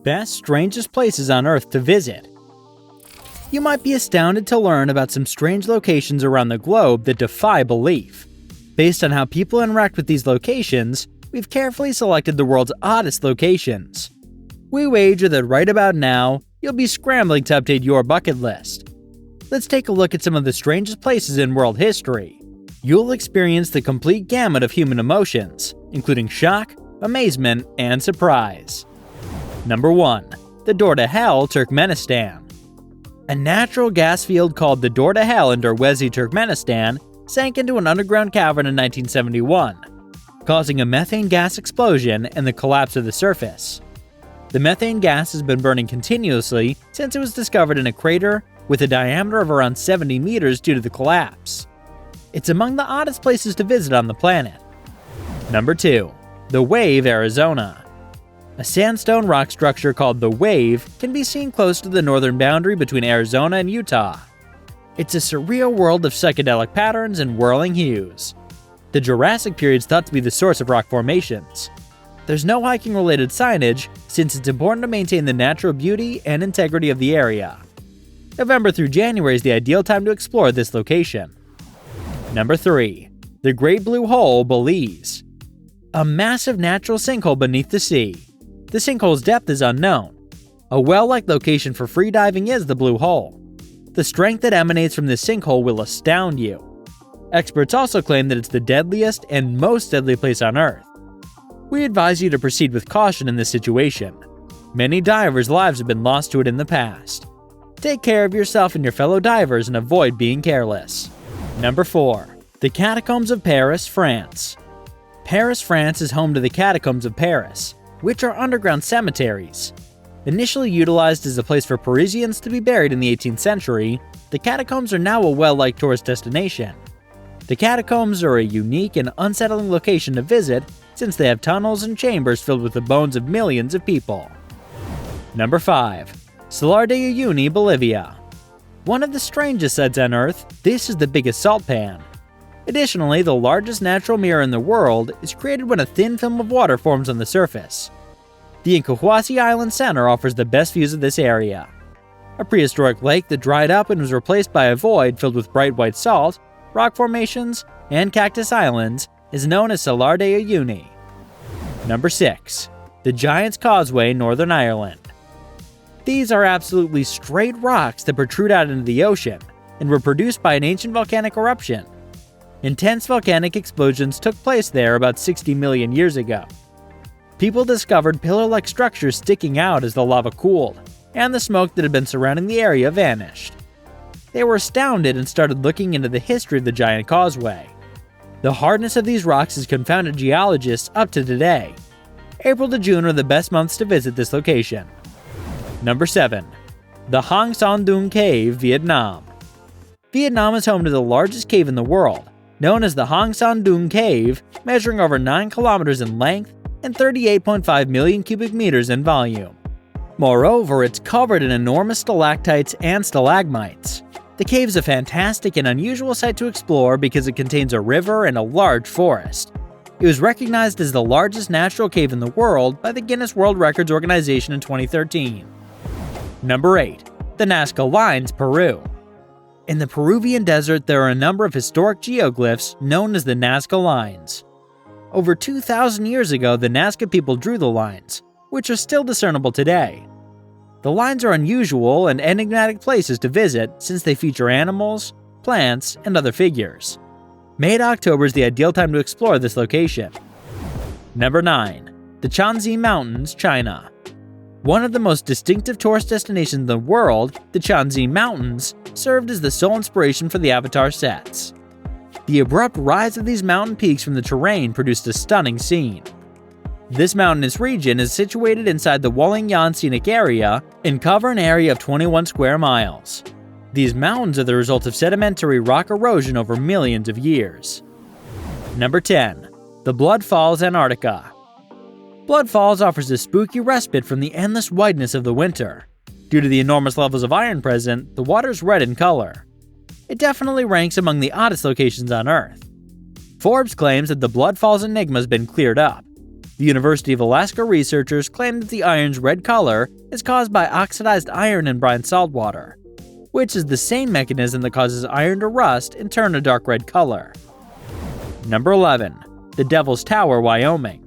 best, strangest places on Earth to visit. You might be astounded to learn about some strange locations around the globe that defy belief. Based on how people interact with these locations, we've carefully selected the world's oddest locations. We wager that right about now, you'll be scrambling to update your bucket list. Let's take a look at some of the strangest places in world history. You'll experience the complete gamut of human emotions, including shock, amazement, and surprise. Number 1. The Door to Hell, Turkmenistan. A natural gas field called the Door to Hell in Causeway, Turkmenistan, sank into an underground cavern in 1971, causing a methane gas explosion and the collapse of the surface. The methane gas has been burning continuously since it was discovered in a crater with a diameter of around 70 meters due to the collapse. It's among the oddest places to visit on the planet. Number 2. The Wave, Arizona. A sandstone rock structure called the Wave can be seen close to the northern boundary between Arizona and Utah. It's a surreal world of psychedelic patterns and whirling hues. The Jurassic period is thought to be the source of rock formations. There's no hiking-related signage since it's important to maintain the natural beauty and integrity of the area. November through January is the ideal time to explore this location. Number 3. The Great Blue Hole, Belize. A massive natural sinkhole beneath the sea. The sinkhole's depth is unknown. A well-liked location for freediving is the Blue Hole. The strength that emanates from this sinkhole will astound you. Experts also claim that it's the deadliest and most deadly place on Earth. We advise you to proceed with caution in this situation. Many divers' lives have been lost to it in the past. Take care of yourself and your fellow divers and avoid being careless. Number 4. The Catacombs of Paris, France. Paris, France is home to the Catacombs of Paris, which are underground cemeteries. Initially utilized as a place for Parisians to be buried in the 18th century, the catacombs are now a well-liked tourist destination. The catacombs are a unique and unsettling location to visit since they have tunnels and chambers filled with the bones of millions of people. Number 5. Salar de Uyuni, Bolivia. One of the strangest sights on Earth, this is the biggest salt pan. Additionally, the largest natural mirror in the world is created when a thin film of water forms on the surface. The Causeway Island Center offers the best views of this area. A prehistoric lake that dried up and was replaced by a void filled with bright white salt, rock formations, and cactus islands is known as Salar de Uyuni. Number 6. The Giant's Causeway, Northern Ireland. These are absolutely straight rocks that protrude out into the ocean and were produced by an ancient volcanic eruption. Intense volcanic explosions took place there about 60 million years ago. People discovered pillar-like structures sticking out as the lava cooled, and the smoke that had been surrounding the area vanished. They were astounded and started looking into the history of the Giant Causeway. The hardness of these rocks has confounded geologists up to today. April to June are the best months to visit this location. Number 7. The Hang Son Doong Cave, Vietnam. Vietnam is home to the largest cave in the world, known as the Hang Son Doong Cave, measuring over 9 kilometers in length and 38.5 million cubic meters in volume. Moreover, it's covered in enormous stalactites and stalagmites. The cave is a fantastic and unusual site to explore because it contains a river and a large forest. It was recognized as the largest natural cave in the world by the Guinness World Records organization in 2013. Number 8. The Nazca Lines, Peru. In the Peruvian desert, there are a number of historic geoglyphs known as the Nazca Lines. Over 2,000 years ago, the Nazca people drew the lines, which are still discernible today. The lines are unusual and enigmatic places to visit since they feature animals, plants, and other figures. May to October is the ideal time to explore this location. Number 9. The Tianzi Mountains, China. One of the most distinctive tourist destinations in the world, the Tianzi Mountains, served as the sole inspiration for the Avatar sets. The abrupt rise of these mountain peaks from the terrain produced a stunning scene. This mountainous region is situated inside the Wulingyuan Scenic Area and cover an area of 21 square miles. These mountains are the result of sedimentary rock erosion over millions of years. Number 10. The Blood Falls, Antarctica. Blood Falls offers a spooky respite from the endless whiteness of the winter. Due to the enormous levels of iron present, the water is red in color. It definitely ranks among the oddest locations on Earth. Forbes claims that the Blood Falls enigma has been cleared up. The University of Alaska researchers claim that the iron's red color is caused by oxidized iron in brine saltwater, which is the same mechanism that causes iron to rust and turn a dark red color. Number 11. The Devil's Tower, Wyoming.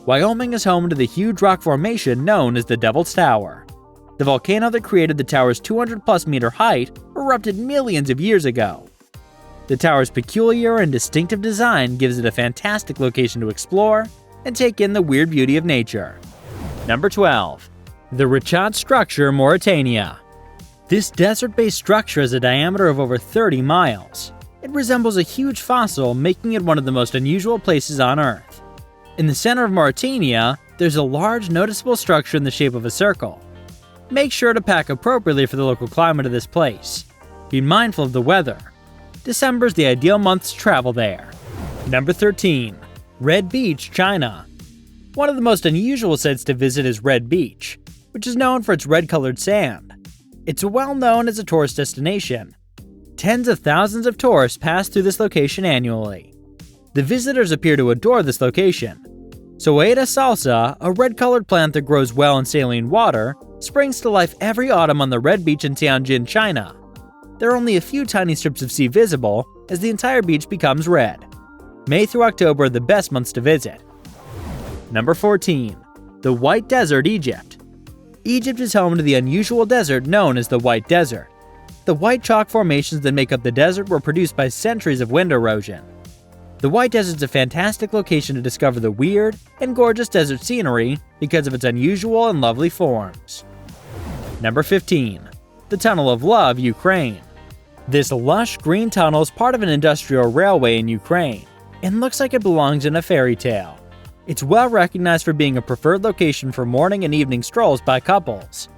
Wyoming is home to the huge rock formation known as the Devil's Tower. The volcano that created the tower's 200+ meter height erupted millions of years ago. The tower's peculiar and distinctive design gives it a fantastic location to explore and take in the weird beauty of nature. Number 12. The Richat structure, Mauritania. This desert-based structure has a diameter of over 30 miles. It resembles a huge fossil, making it one of the most unusual places on Earth. In the center of Mauritania, there's a large, noticeable structure in the shape of a circle. Make sure to pack appropriately for the local climate of this place. Be mindful of the weather. December is the ideal month to travel there. Number 13. Red Beach, China. One of the most unusual sites to visit is Red Beach, which is known for its red-colored sand. It's well known as a tourist destination. Tens of thousands of tourists pass through this location annually. The visitors appear to adore this location. Soeda salsa, a red-colored plant that grows well in saline water, springs to life every autumn on the Red Beach in Tianzi, China. There are only a few tiny strips of sea visible as the entire beach becomes red. May through October are the best months to visit. Number 14. The White Desert, Egypt. Egypt is home to the unusual desert known as the White Desert. The white chalk formations that make up the desert were produced by centuries of wind erosion. The White Desert is a fantastic location to discover the weird and gorgeous desert scenery because of its unusual and lovely forms. Number 15. The Tunnel of Love, Ukraine. This lush green tunnel is part of an industrial railway in Ukraine and looks like it belongs in a fairy tale. It's well recognized for being a preferred location for morning and evening strolls by couples.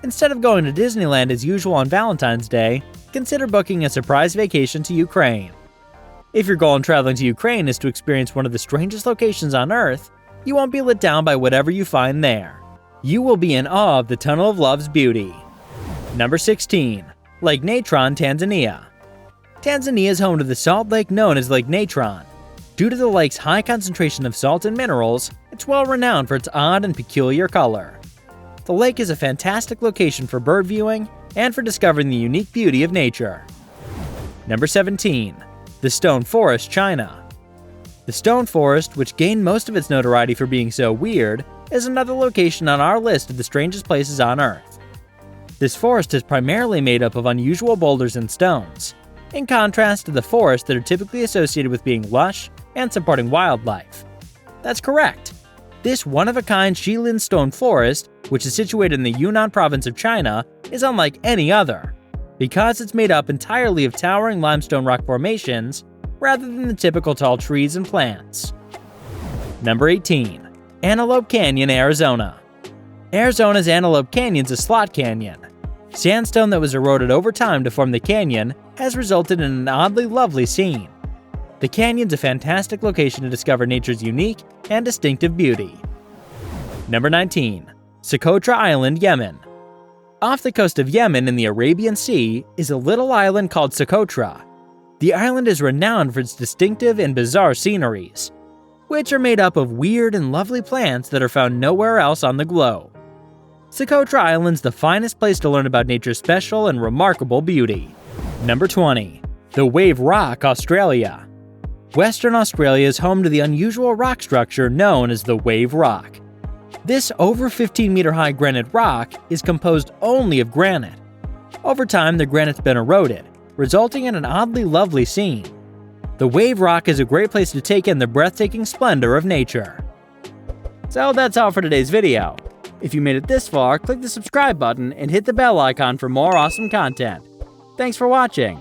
Instead of going to Disneyland as usual on Valentine's Day, consider booking a surprise vacation to Ukraine. If your goal in traveling to Ukraine is to experience one of the strangest locations on Earth, you won't be let down by whatever you find there. You will be in awe of the Tunnel of Love's beauty. Number 16. Lake Natron, Tanzania. Tanzania is home to the salt lake known as Lake Natron. Due to the lake's high concentration of salt and minerals, it's well renowned for its odd and peculiar color. The lake is a fantastic location for bird viewing and for discovering the unique beauty of nature. Number 17. The Stone Forest, China. The Stone Forest, which gained most of its notoriety for being so weird, is another location on our list of the strangest places on Earth. This forest is primarily made up of unusual boulders and stones, in contrast to the forests that are typically associated with being lush and supporting wildlife. That's correct. This one-of-a-kind Shilin stone forest, which is situated in the Yunnan province of China, is unlike any other, because it's made up entirely of towering limestone rock formations rather than the typical tall trees and plants. Number 18. Antelope Canyon, Arizona. Arizona's Antelope Canyon's a slot canyon. Sandstone that was eroded over time to form the canyon has resulted in an oddly lovely scene. The canyon's a fantastic location to discover nature's unique and distinctive beauty. Number 19. Socotra Island, Yemen. Off the coast of Yemen in the Arabian Sea is a little island called Socotra. The island is renowned for its distinctive and bizarre sceneries, which are made up of weird and lovely plants that are found nowhere else on the globe. Socotra Island's the finest place to learn about nature's special and remarkable beauty. Number 20. The Wave Rock, Australia. Western Australia is home to the unusual rock structure known as the Wave Rock. This over 15-meter high granite rock is composed only of granite. Over time, the granite's been eroded, resulting in an oddly lovely scene. The Wave Rock is a great place to take in the breathtaking splendor of nature. So that's all for today's video. If you made it this far, click the subscribe button and hit the bell icon for more awesome content. Thanks for watching.